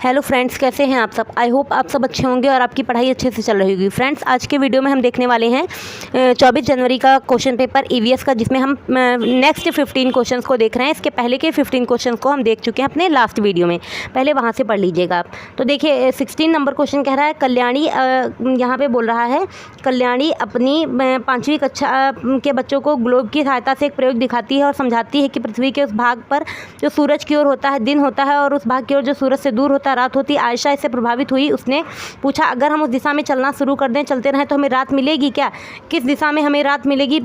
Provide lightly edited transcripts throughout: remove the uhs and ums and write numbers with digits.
Hello friends, कैसे हैं आप सब। आई होप आप सब अच्छे होंगे और आपकी पढ़ाई अच्छे से चल रही होगी। फ्रेंड्स, आज के वीडियो में हम देखने वाले हैं 24 जनवरी का क्वेश्चन पेपर ईवीएस का, जिसमें हम नेक्स्ट 15 क्वेश्चंस को देख रहे हैं। इसके पहले के 15 क्वेश्चंस को हम देख चुके हैं अपने लास्ट वीडियो में, पहले वहाँ से पढ़ लीजिएगा आप। तो देखिए 16 नंबर क्वेश्चन कह रहा है कल्याणी, यहाँ पर बोल रहा है कल्याणी अपनी 5वीं कक्षा के बच्चों को ग्लोब की सहायता से एक प्रयोग दिखाती है और समझाती है कि पृथ्वी के उस भाग पर जो सूरज की ओर होता है दिन होता है और उस भाग की ओर जो सूरज से दूर होता है रात होती है। आयशा इससे प्रभावित हुई। उसने पूछा अगर हम उस दिशा में चलना शुरू कर दें, चलते रहें तो हमें रात मिलेगी क्या? किस दिशा में हमें रात मिलेगी?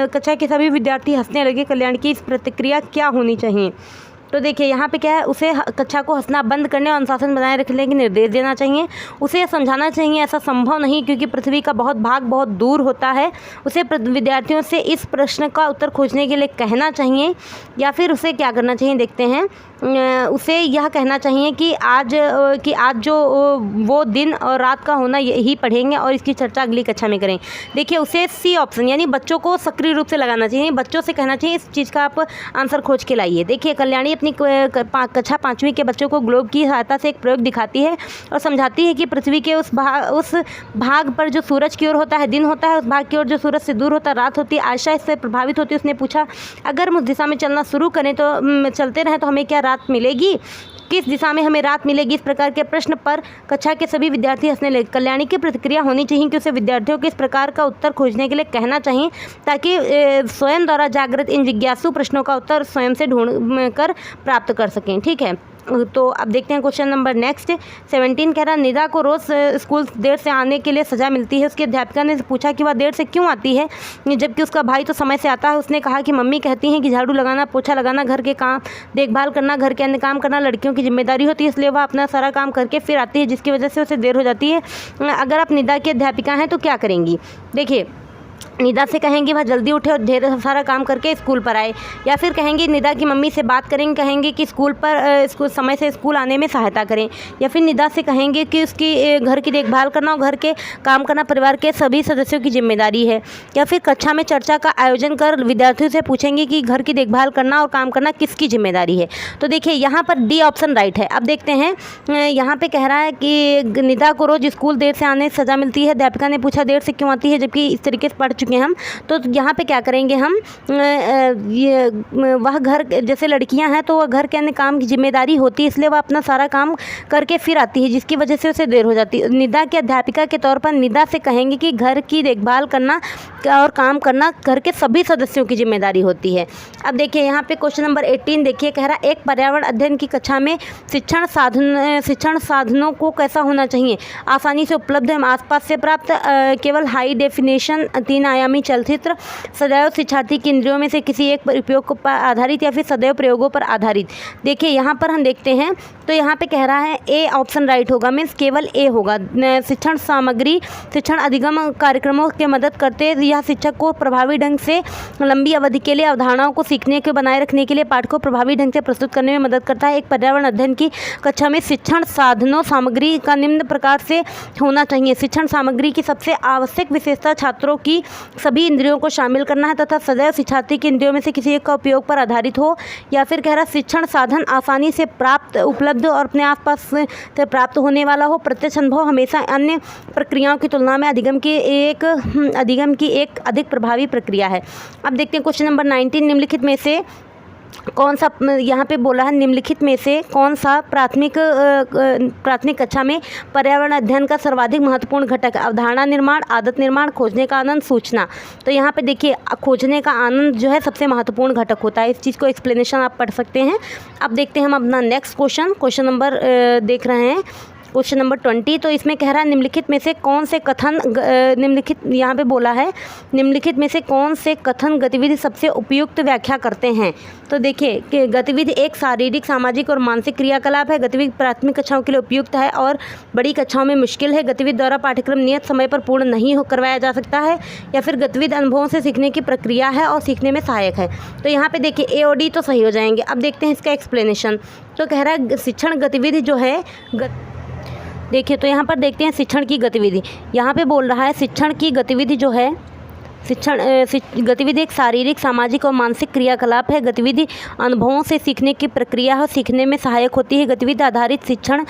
कक्षा के सभी विद्यार्थी हंसने लगे। कल्याण की इस प्रतिक्रिया क्या होनी चाहिए? तो देखिए यहाँ पे क्या है, उसे कक्षा को हंसना बंद करने और अनुशासन बनाए रखने के निर्देश देना चाहिए। उसे समझाना चाहिए ऐसा संभव नहीं क्योंकि पृथ्वी का बहुत भाग बहुत दूर होता है। उसे विद्यार्थियों से इस प्रश्न का उत्तर खोजने के लिए कहना चाहिए, या फिर उसे क्या करना चाहिए देखते हैं। उसे यह कहना चाहिए कि आज जो वो दिन और रात का होना यही पढ़ेंगे और इसकी चर्चा अगली कक्षा में करें। देखिए उसे सी ऑप्शन यानी बच्चों को सक्रिय रूप से लगाना चाहिए। बच्चों से कहना चाहिए इस चीज़ का आप आंसर खोज के लाइए। देखिए कल्याणी अपनी कक्षा 5वीं के बच्चों को ग्लोब की सहायता से एक प्रयोग दिखाती है और समझाती है कि पृथ्वी के उस भाग पर जो सूरज की ओर होता है दिन होता है, उस भाग की ओर जो सूरज से दूर होता है रात होती है। आयशा इससे प्रभावित होती है। उसने पूछा अगर हम उस दिशा में चलना शुरू करें तो चलते रहें तो हमें क्या रात मिलेगी? किस दिशा में हमें रात मिलेगी? इस प्रकार के प्रश्न पर कक्षा के सभी विद्यार्थी हंसने लगे। कल्याणी की प्रतिक्रिया होनी चाहिए कि उसे विद्यार्थियों को इस प्रकार का उत्तर खोजने के लिए कहना चाहिए ताकि स्वयं द्वारा जागृत इन जिज्ञासु प्रश्नों का उत्तर स्वयं से ढूंढ कर प्राप्त कर सकें। ठीक है, तो अब देखते हैं क्वेश्चन नंबर नेक्स्ट 17 कह रहा है निदा को रोज़ स्कूल देर से आने के लिए सज़ा मिलती है। उसकी अध्यापिका ने पूछा कि वह देर से क्यों आती है जबकि उसका भाई तो समय से आता है। उसने कहा कि मम्मी कहती हैं कि झाड़ू लगाना, पोछा लगाना, घर के काम देखभाल करना, घर के अन्य काम करना लड़कियों की जिम्मेदारी होती है, इसलिए वह अपना सारा काम करके फिर आती है जिसकी वजह से उसे देर हो जाती है। अगर आप निदा की अध्यापिका हैं तो क्या करेंगी? देखिए निदा से कहेंगे वह जल्दी उठे और ढेर सारा काम करके स्कूल पर आए, या फिर कहेंगे निदा की मम्मी से बात करेंगे, कहेंगे कि स्कूल समय से स्कूल आने में सहायता करें, या फिर निदा से कहेंगे कि उसकी घर की देखभाल करना और घर के काम करना परिवार के सभी सदस्यों की जिम्मेदारी है, या फिर कक्षा में चर्चा का आयोजन कर विद्यार्थियों से पूछेंगे कि घर की देखभाल करना और काम करना किसकी जिम्मेदारी है। तो देखिए यहाँ पर डी ऑप्शन राइट है। अब देखते हैं यहाँ पे कह रहा है कि निदा को रोज़ स्कूल देर से आने से सज़ा मिलती है। अध्यापिका ने पूछा देर से क्यों आती है जबकि इस तरीके से पढ़ चुके हैं हम। तो यहाँ पे क्या करेंगे हम, वह घर जैसे लड़कियां हैं तो वह घर के अन्य काम की जिम्मेदारी होती है, इसलिए वह अपना सारा काम करके फिर आती है जिसकी वजह से उसे देर हो जाती है। निदा के अध्यापिका के तौर पर निदा से कहेंगे कि घर की देखभाल करना और काम करना घर के सभी सदस्यों की जिम्मेदारी होती है। अब देखिए यहाँ पे क्वेश्चन नंबर 18 देखिए कह रहा है एक पर्यावरण अध्ययन की कक्षा में शिक्षण साधनों को कैसा होना चाहिए? आसानी से उपलब्ध है, आसपास से प्राप्त, केवल हाई डेफिनेशन 3 आयामी चलचित्र, सदैव शिक्षार्थी की इंद्रियों में से किसी एक उपयोग पर आधारित, या फिर सदैव प्रयोगों पर आधारित। देखिए यहाँ पर हम देखते हैं तो यहाँ पे कह रहा है ए ऑप्शन राइट होगा, मीन्स केवल ए होगा। शिक्षण सामग्री शिक्षण अधिगम कार्यक्रमों के मदद करते, यह शिक्षक को प्रभावी ढंग से लंबी अवधि के लिए अवधारणाओं को सीखने के बनाए रखने के लिए पाठ को प्रभावी ढंग से प्रस्तुत करने में मदद करता है। एक पर्यावरण अध्ययन की कक्षा में शिक्षण साधनों सामग्री का निम्न प्रकार से होना चाहिए। शिक्षण सामग्री की सबसे आवश्यक विशेषता छात्रों की सभी इंद्रियों को शामिल करना है तथा सदैव शिक्षार्थी की इंद्रियों में से किसी एक का उपयोग पर आधारित हो, या फिर कह रहा शिक्षण साधन आसानी से प्राप्त, उपलब्ध और अपने आसपास से प्राप्त होने वाला हो। प्रत्यक्ष अनुभव हमेशा अन्य प्रक्रियाओं की तुलना में अधिगम की एक अधिक प्रभावी प्रक्रिया है। अब देखते हैं क्वेश्चन नंबर 19 निम्नलिखित में से कौन सा, यहाँ पे बोला है निम्नलिखित में से कौन सा प्राथमिक कक्षा में पर्यावरण अध्ययन का सर्वाधिक महत्वपूर्ण घटक है? अवधारणा निर्माण, आदत निर्माण, खोजने का आनंद, सूचना। तो यहाँ पे देखिए खोजने का आनंद जो है सबसे महत्वपूर्ण घटक होता है। इस चीज़ को एक्सप्लेनेशन आप पढ़ सकते हैं। अब देखते हैं हम अपना नेक्स्ट क्वेश्चन नंबर देख रहे हैं क्वेश्चन नंबर 20। तो इसमें कह रहा है निम्नलिखित में से कौन से कथन निम्नलिखित यहाँ पे बोला है निम्नलिखित में से कौन से कथन गतिविधि सबसे उपयुक्त व्याख्या करते हैं? तो देखिए कि गतिविधि एक शारीरिक, सामाजिक और मानसिक क्रियाकलाप है। गतिविधि प्राथमिक कक्षाओं के लिए उपयुक्त है और बड़ी कक्षाओं में मुश्किल है। गतिविधि द्वारा पाठ्यक्रम नियत समय पर पूर्ण नहीं करवाया जा सकता है, या फिर गतिविधि अनुभवों से सीखने की प्रक्रिया है और सीखने में सहायक है। तो यहाँ पे देखिए ए और डी तो सही हो जाएंगे। अब देखते हैं इसका एक्सप्लेनेशन। तो कह रहा है शिक्षण गतिविधि जो है देखिए तो यहाँ पर देखते हैं शिक्षण की गतिविधि। यहाँ पे बोल रहा है शिक्षण की गतिविधि जो है गतिविधि एक शारीरिक, सामाजिक और मानसिक क्रियाकलाप है। गतिविधि अनुभवों से सीखने की प्रक्रिया है, सीखने में सहायक होती है। गतिविधि आधारित शिक्षण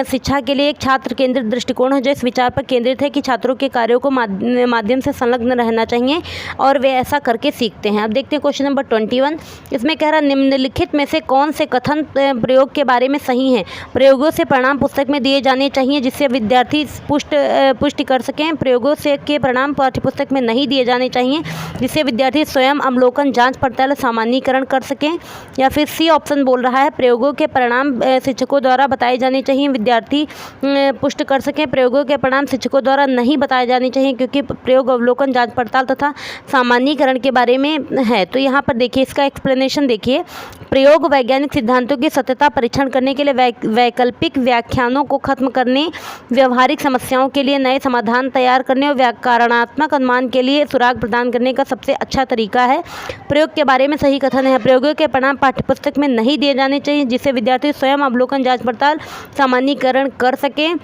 शिक्षा के लिए एक छात्र केंद्रित दृष्टिकोण है, जो इस विचार पर केंद्रित है कि छात्रों के कार्यों को माध्यम से संलग्न रहना चाहिए और वे ऐसा करके सीखते हैं। अब देखते हैं क्वेश्चन नंबर 21। इसमें कह रहा निम्नलिखित में से कौन से कथन प्रयोग के बारे में सही हैं। प्रयोगों से परिणाम पुस्तक में दिए जाने चाहिए जिससे विद्यार्थी पुष्टि कर सकें। प्रयोगों से के परिणाम पाठ्यपुस्तक में नहीं दिए जाने चाहिए जिससे विद्यार्थी स्वयं अवलोकन, जांच पड़ताल, सामान्यीकरण कर सकें। या फिर सी ऑप्शन बोल रहा है प्रयोगों के परिणाम शिक्षकों द्वारा बताए जाने चाहिए, विद्यार्थी पुष्ट कर सकें। प्रयोगों के परिणाम शिक्षकों द्वारा नहीं बताए जाने चाहिए क्योंकि प्रयोग अवलोकन, जांच पड़ताल तथा सामान्यीकरण के बारे में है। तो यहाँ पर देखिए इसका एक्सप्लेनेशन देखिए। प्रयोग वैज्ञानिक सिद्धांतों की सत्यता परीक्षण करने के लिए, वैकल्पिक व्याख्यानों को खत्म करने, व्यवहारिक समस्याओं के लिए नए समाधान तैयार करने और व्याकरणात्मक अनुमान के लिए सुराग प्रदान करने का सबसे अच्छा तरीका है। प्रयोग के बारे में सही कथन है प्रयोगों के परिणाम पाठ्यपुस्तक में नहीं दिए जाने चाहिए जिससे विद्यार्थी स्वयं अवलोकन, जांच पड़ताल, सामान्यीकरण कर सकें।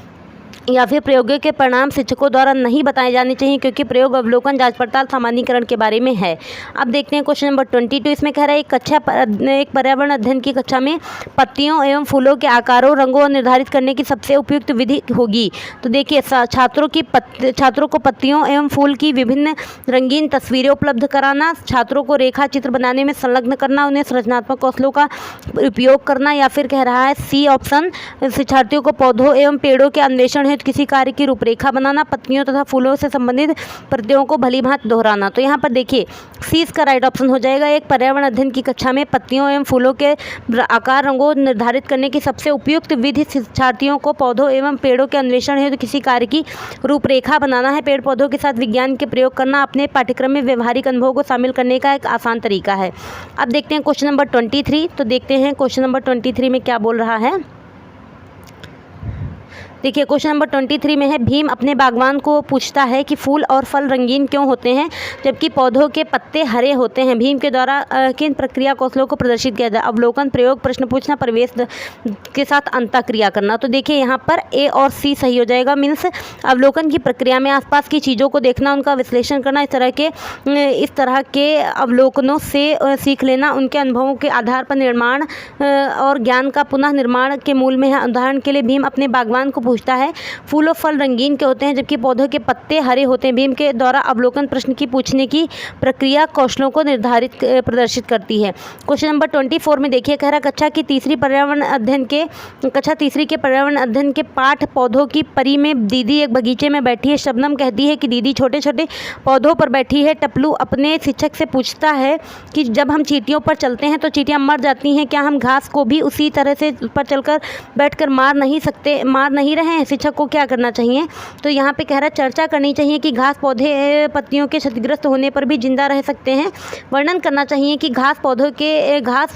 या फिर प्रयोगों के परिणाम शिक्षकों द्वारा नहीं बताए जाने चाहिए क्योंकि प्रयोग अवलोकन, जांच पड़ताल, सामान्यीकरण के बारे में है। अब देखते हैं क्वेश्चन नंबर 22। इसमें कह रहा है एक पर्यावरण अध्ययन की कक्षा में पत्तियों एवं फूलों के आकारों, रंगों को निर्धारित करने की सबसे उपयुक्त विधि होगी। तो देखिए छात्रों को पत्तियों एवं फूल की विभिन्न रंगीन तस्वीरें उपलब्ध कराना, छात्रों को रेखा चित्र बनाने में संलग्न करना, उन्हें सृजनात्मक कौशलों का उपयोग करना। या फिर कह रहा है सी ऑप्शन शिक्षार्थियों को पौधों एवं पेड़ों के अन्वेषण किसी कार्य की रूपरेखा बनाना, पत्तियों तथा फूलों से संबंधित प्रत्ययों को भलीभांति दोहराना। तो यहाँ पर देखिए सी इसका राइट ऑप्शन हो जाएगा। एक पर्यावरण अध्ययन की कक्षा में पत्तियों एवं फूलों के आकार, रंगों को निर्धारित करने की सबसे उपयुक्त विधि शिक्षार्थियों को पौधों एवं पेड़ों के अन्वेषण हेतु किसी कार्य की रूपरेखा बनाना है। पेड़ पौधों के साथ विज्ञान के प्रयोग करना अपने पाठ्यक्रम में व्यवहारिक अनुभव को शामिल करने का एक आसान तरीका है। अब देखते हैं क्वेश्चन नंबर 23। तो देखते हैं क्वेश्चन नंबर 23 में क्या बोल रहा है। देखिए क्वेश्चन नंबर 23 में है भीम अपने बागवान को पूछता है कि फूल और फल रंगीन क्यों होते हैं जबकि पौधों के पत्ते हरे होते हैं। भीम के द्वारा किन प्रक्रिया कौशलों को प्रदर्शित किया जाए। अवलोकन, प्रयोग, प्रश्न पूछना, प्रवेश के साथ अंतःक्रिया करना। तो देखिए यहाँ पर ए और सी सही हो जाएगा। मीन्स अवलोकन की प्रक्रिया में आसपास की चीज़ों को देखना, उनका विश्लेषण करना, इस तरह के अवलोकनों से सीख लेना, उनके अनुभवों के आधार पर निर्माण और ज्ञान का पुनः निर्माण के मूल में है। उदाहरण के लिए भीम अपने बागवान को पूछता है फूल और फल रंगीन के होते हैं जबकि पौधों के पत्ते हरे होते हैं। भीम के द्वारा अवलोकन प्रश्न की पूछने की प्रक्रिया कौशलों को प्रदर्शित करती है। क्वेश्चन नंबर 24 में देखिए कह रहा कक्षा तीसरी के पर्यावरण अध्ययन के पाठ पौधों की परी में दीदी एक बगीचे में बैठी है। शबनम कहती है कि दीदी छोटे छोटे पौधों पर बैठी है। टपलू अपने शिक्षक से पूछता है कि जब हम चींटियों पर चलते हैं तो चींटियां मर जाती हैं, क्या हम घास को भी उसी तरह से पर चलकर बैठकर मार नहीं रहे हैं। शिक्षक को क्या करना चाहिए। तो यहाँ पे कह रहा है चर्चा करनी चाहिए कि घास पौधे पत्तियों के क्षतिग्रस्त होने पर भी जिंदा रह सकते हैं। वर्णन करना चाहिए कि घास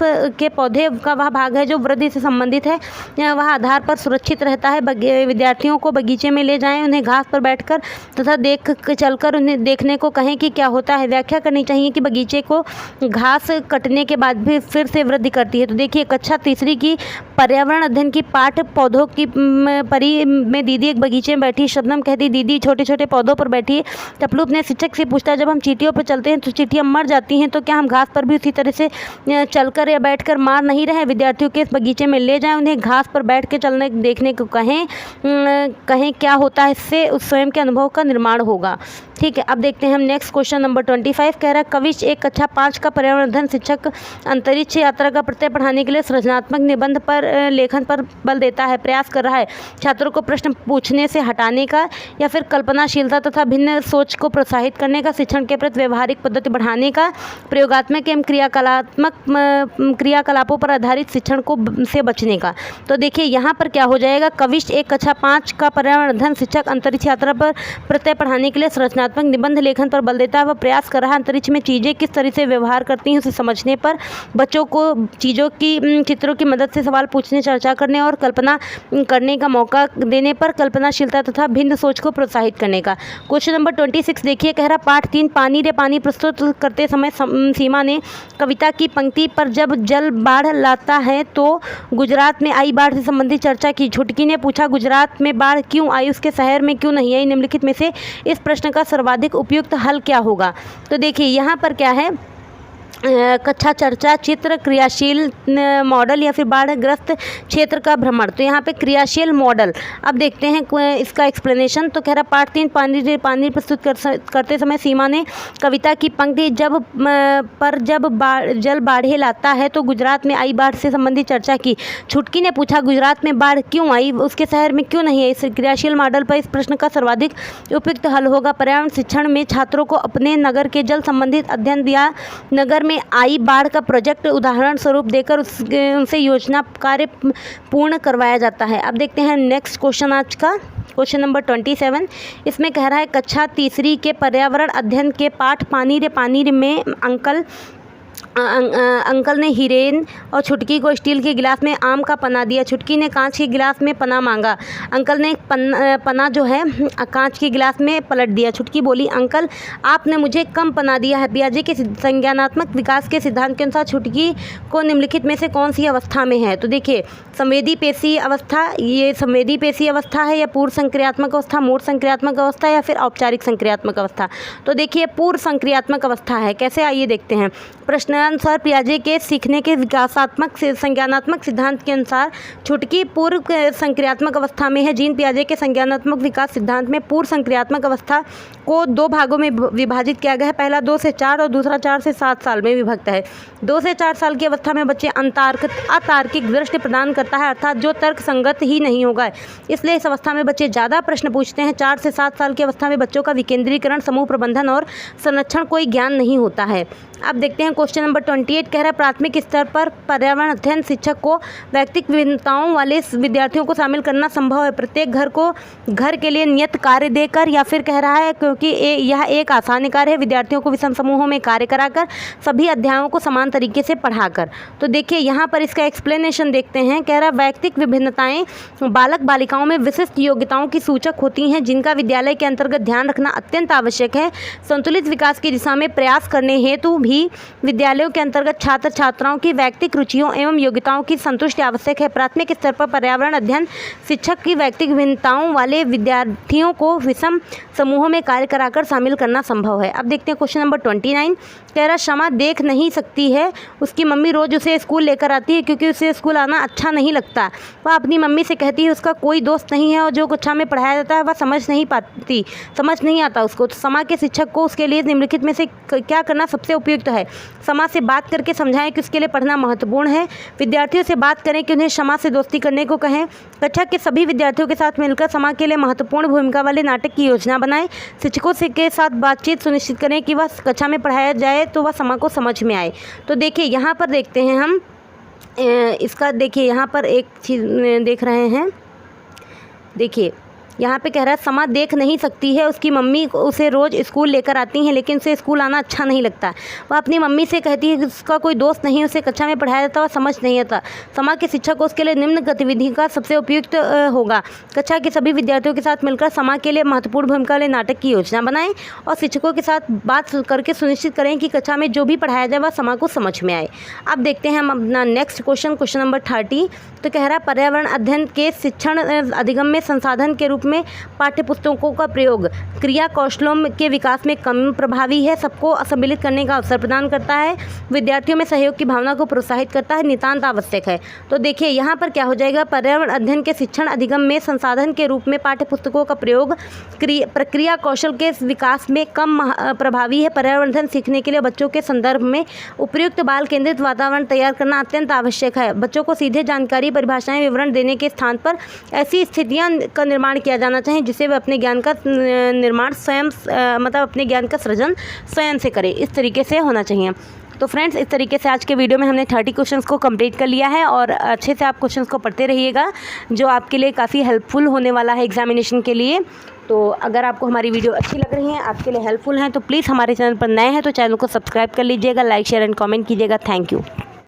के पौधे का वह भाग है जो वृद्धि से संबंधित है, वह आधार पर सुरक्षित रहता है। विद्यार्थियों को बगीचे में ले जाएं, उन्हें घास पर बैठकर तथा चलकर उन्हें देखने को कहें कि क्या होता है। व्याख्या करनी चाहिए कि बगीचे को घास कटने के बाद भी फिर से वृद्धि करती है। तो देखिए कक्षा तीसरी की पर्यावरण अध्ययन की पाठ पौधों की परी में दीदी एक बगीचे में बैठी। शबनम कहती दीदी छोटे छोटे पौधों पर बैठी है। टपलू अपने शिक्षक से पूछता है जब हम चींटियों पर चलते हैं तो चींटियां मर जाती हैं, तो क्या हम घास पर भी उसी तरह से चलकर या बैठकर मार नहीं रहे। विद्यार्थियों के इस बगीचे में ले जाएं, उन्हें घास पर बैठ के चलने देखने को कहें क्या होता है, इससे उस स्वयं के अनुभव का निर्माण होगा। ठीक है, अब देखते हैं हम नेक्स्ट क्वेश्चन नंबर 25 कह रहा है कविश एक कक्षा 5 का पर्यावरण अध्ययन शिक्षक अंतरिक्ष यात्रा का प्रत्यय पढ़ाने के लिए सृजनात्मक निबंध पर लेखन पर बल देता है। प्रयास कर रहा है छात्रों को प्रश्न पूछने से हटाने का या फिर कल्पनाशीलता तथा भिन्न सोच को प्रोत्साहित करने का, शिक्षण के प्रति व्यवहारिक पद्धति बढ़ाने का, प्रयोगात्मक एवं क्रियाकलापों पर आधारित शिक्षण से बचने का। तो देखिए यहाँ पर क्या हो जाएगा। कविश एक कक्षा 5 का पर्यावरण अध्ययन शिक्षक अंतरिक्ष यात्रा पर प्रत्यय पढ़ाने के लिए सृजनात्मक निबंध लेखन पर बल देता है। वह प्रयास कर रहा है अंतरिक्ष में चीज़ें किस तरह से व्यवहार करती हैं उसे समझने पर। बच्चों को चीज़ों की चित्रों की मदद से सवाल पूछने, चर्चा करने और कल्पना करने का मौका देने पर कल्पनाशीलता तथा भिन्न सोच को प्रोत्साहित करने का। क्वेश्चन नंबर 26 देखिए, कह रहा पाठ 3 पानी रे पानी प्रस्तुत करते समय सीमा ने कविता की पंक्ति पर जब जल बाढ़ लाता है तो गुजरात में आई बाढ़ से संबंधित चर्चा की। छुटकी ने पूछा गुजरात में बाढ़ क्यों आई, उसके शहर में क्यों नहीं आई। निम्नलिखित में से इस प्रश्न का सर्वाधिक उपयुक्त हल क्या होगा। तो देखिए यहाँ पर क्या है, कक्षा चर्चा, चित्र, क्रियाशील मॉडल या फिर बाढ़ग्रस्त क्षेत्र का भ्रमण। तो यहाँ पे क्रियाशील मॉडल। अब देखते हैं इसका एक्सप्लेनेशन। तो कह रहा पाठ 3 पानी प्रस्तुत करते समय सीमा ने कविता की पंक्ति जब जल बाढ़े लाता है तो गुजरात में आई बाढ़ से संबंधित चर्चा की। छुटकी ने पूछा गुजरात में बाढ़ क्यों आई, उसके शहर में क्यों नहीं आई। इस क्रियाशील मॉडल पर इस प्रश्न का सर्वाधिक उपयुक्त हल होगा पर्यावरण शिक्षण में छात्रों को अपने नगर के जल संबंधित अध्ययन या नगर में आई बाढ़ का प्रोजेक्ट उदाहरण स्वरूप देकर उनसे योजना कार्य पूर्ण करवाया जाता है। अब देखते हैं नेक्स्ट क्वेश्चन आज का, क्वेश्चन नंबर 27। इसमें कह रहा है कक्षा तीसरी के पर्यावरण अध्ययन के पाठ पानी रे पानी में अंकल ने हीरेन और छुटकी को स्टील के गिलास में आम का पना दिया। छुटकी ने कांच के गिलास में पना मांगा। अंकल ने पना जो है कांच के गिलास में पलट दिया। छुटकी बोली अंकल आपने मुझे कम पना दिया है। पियाजे के संज्ञानात्मक विकास के सिद्धांत के अनुसार छुटकी को निम्नलिखित में से कौन सी अवस्था में है। तो देखिए संवेदी पेशी अवस्था, ये संवेदी पेशी अवस्था है या पूर्व संक्रियात्मक अवस्था, मूर्त संक्रियात्मक अवस्था या फिर औपचारिक संक्रियात्मक अवस्था। तो देखिए पूर्व संक्रियात्मक अवस्था है। कैसे, आइए देखते हैं। प्रश्नानुसार पियाजे के सीखने के विकासात्मक संज्ञानात्मक सिद्धांत के अनुसार छुटकी पूर्व संक्रियात्मक अवस्था में है। जीन पियाजे के संज्ञानात्मक विकास सिद्धांत में पूर्व संक्रियात्मक अवस्था को 2 भागों में विभाजित किया गया है। पहला 2 से 4 और दूसरा 4 से 7 साल में विभक्त है। 2 से 4 साल की अवस्था में बच्चे अतार्किक दृष्टि प्रदान करता है, अर्थात जो तर्क संगत ही नहीं होगा। इसलिए इस अवस्था में बच्चे ज़्यादा प्रश्न पूछते हैं। 4 से 7 साल की अवस्था में बच्चों का विकेंद्रीकरण, समूह प्रबंधन और संरक्षण कोई ज्ञान नहीं होता है। अब देखते हैं क्वेश्चन नंबर 28। कह रहा है प्राथमिक स्तर पर पर्यावरण अध्ययन शिक्षक को व्यक्तिगत विभिन्नताओं वाले विद्यार्थियों को शामिल करना संभव है। प्रत्येक घर के लिए नियत कार्य देकर, या फिर कह रहा है क्योंकि यह एक आसान कार्य है, विद्यार्थियों को विषम समूहों में कार्य कराकर सभी अध्यायों को समान तरीके से पढ़ाकर। तो देखिए यहाँ पर इसका एक्सप्लेनेशन देखते हैं। कह रहा व्यक्तिगत विभिन्नताएं बालक बालिकाओं में विशिष्ट योग्यताओं की सूचक होती हैं जिनका विद्यालय के अंतर्गत ध्यान रखना अत्यंत आवश्यक है। संतुलित विकास की दिशा में प्रयास करने हेतु भी विद्यालयों के अंतर्गत छात्र छात्राओं की व्यक्तिगत रुचियों एवं योग्यताओं की संतुष्टि आवश्यक है। प्राथमिक स्तर पर पर्यावरण अध्ययन शिक्षक की व्यक्तिगत विभिन्नताओं वाले विद्यार्थियों को विषम समूहों में कार्य कराकर शामिल करना संभव है। अब देखते हैं क्वेश्चन नंबर 29। कह रहा शमा देख नहीं सकती है, उसकी मम्मी रोज उसे स्कूल लेकर आती है क्योंकि उसे स्कूल आना अच्छा नहीं लगता। वह अपनी मम्मी से कहती है उसका कोई दोस्त नहीं है और जो कक्षा में पढ़ाया जाता है वह समझ नहीं आता उसको। तो समा के शिक्षक को उसके लिए निम्नलिखित में से क्या करना सबसे उपयुक्त है। समा से बात करके समझाएं कि उसके लिए पढ़ना महत्वपूर्ण है। विद्यार्थियों से बात करें कि उन्हें समा से दोस्ती करने को कहें। कक्षा के सभी विद्यार्थियों के साथ मिलकर समा के लिए महत्वपूर्ण भूमिका वाले नाटक की योजना बनाएं। शिक्षकों से के साथ बातचीत सुनिश्चित करें कि वह कक्षा में पढ़ाया जाए तो वह समा को समझ में आए। तो देखिए यहाँ पर देखते हैं हम इसका, देखिए यहाँ पर एक चीज़ देख रहे हैं। देखिए यहाँ पे कह रहा है समा देख नहीं सकती है, उसकी मम्मी उसे रोज़ स्कूल लेकर आती हैं लेकिन उसे स्कूल आना अच्छा नहीं लगता। वह अपनी मम्मी से कहती है कि उसका कोई दोस्त नहीं, उसे कक्षा में पढ़ाया जाता और समझ नहीं आता। समा के शिक्षक को उसके लिए निम्न गतिविधि का सबसे उपयुक्त होगा। कक्षा के सभी विद्यार्थियों के साथ मिलकर समा के लिए महत्वपूर्ण भूमिका वाले नाटक की योजना बनाएं और शिक्षकों के साथ बात करके सुनिश्चित करें कि कक्षा में जो भी पढ़ाया जाए वह समा को समझ में आए। अब देखते हैं हम अपना नेक्स्ट क्वेश्चन नंबर 30। तो कह रहा है पर्यावरण अध्ययन के शिक्षण अधिगम में संसाधन के रूप में पाठ्यपुस्तकों का प्रयोग क्रिया कौशलों के विकास में कम प्रभावी है, सबको सम्मिलित करने का अवसर प्रदान करता है, विद्यार्थियों में सहयोग की भावना को प्रोत्साहित करता है, नितांत आवश्यक है। तो देखिए यहाँ पर क्या हो जाएगा, पर्यावरण अध्ययन के शिक्षण अधिगम में संसाधन के रूप में पाठ्यपुस्तकों का प्रयोग प्रक्रिया कौशल के विकास में कम प्रभावी है। पर्यावरण अध्ययन सीखने के लिए बच्चों के संदर्भ में उपयुक्त बाल केंद्रित वातावरण तैयार करना अत्यंत आवश्यक है। बच्चों को सीधे जानकारी, परिभाषाएं, विवरण देने के स्थान पर ऐसी स्थितियां का निर्माण किया जाना चाहिए जिससे वे अपने ज्ञान का निर्माण स्वयं अपने ज्ञान का सृजन स्वयं से करें। इस तरीके से होना चाहिए। तो फ्रेंड्स, इस तरीके से आज के वीडियो में हमने 30 क्वेश्चंस को कंप्लीट कर लिया है और अच्छे से आप क्वेश्चंस को पढ़ते रहिएगा, जो आपके लिए काफ़ी हेल्पफुल होने वाला है एग्जामिनेशन के लिए। तो अगर आपको हमारी वीडियो अच्छी लग रही है, आपके लिए हेल्पफुल हैं, तो प्लीज़ हमारे चैनल पर नए हैं तो चैनल को सब्सक्राइब कर लीजिएगा, लाइक शेयर एंड कमेंट कीजिएगा। Thank you.